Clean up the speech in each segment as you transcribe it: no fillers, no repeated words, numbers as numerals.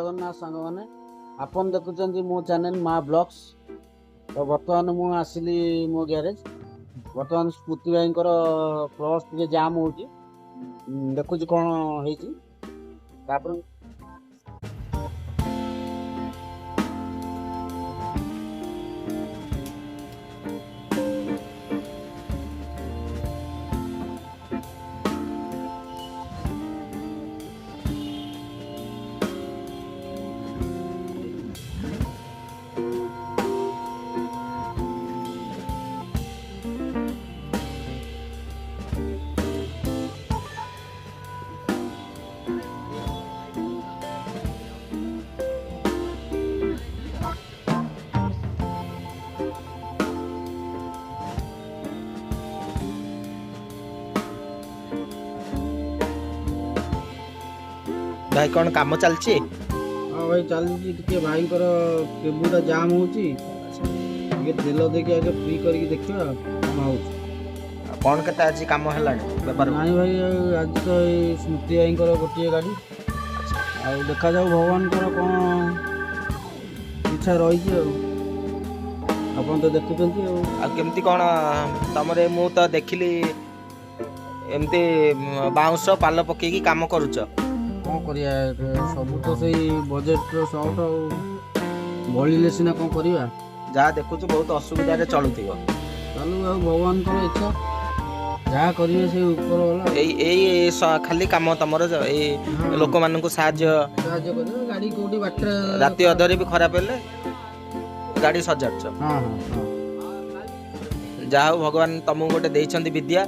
जगन्नाथ सांग मैंने आपन देखुं मो चैनल माँ ब्लॉग्स। तो बर्तमान मु आसिली मो गैरेज बर्तमान स्मृति भाई प्लस टे जाम हो देखु कौन हो भाई कौन काम चलची? हाँ भाई चलती भाई केबुटा जाम हो तेल देखिए आगे फ्री करके देखिए कौन के आज कम है बेपार नहीं भाई आज तो स्मृति भाई गोटे गाड़ी आ देखा जाऊ भगवान कौन इच्छा रही आप तो देखुं केमती कौन तुम मु तो देखिली एमती बाउंस पाल पकईकी काम करुच कौन करिया सब तो सही बजेट सर्ट बढ़िले सीना कौन करिया जहाँ देखुच बहुत असुविधा चलुथिबो चलू आ भगवान को इच्छा जहाँ करिए से ऊपर वाला एई खाली काम तमर लोक मानक साहाय्य करियो गाड़ी कोठी बाटरे राति अधरे भी खराब हेले गाड़ी सजाड़छ। हां हां जहाँ भगवान तुमको गोटे देइछंती विद्या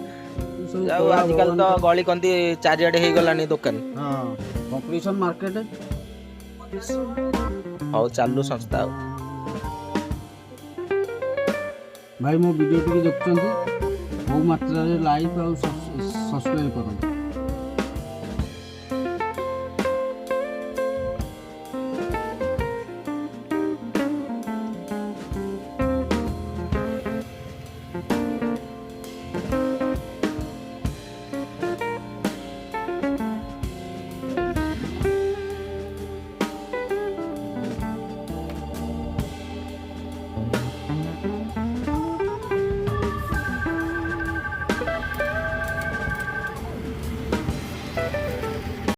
आजकल तो गली कंदी चारिआडे हो गलानी दुकान कंपटीशन मार्केट हौ चालू संस्था भाई मो वीडियो टी देखुं बहु मात्रा लाइक और सब्सक्राइब करो।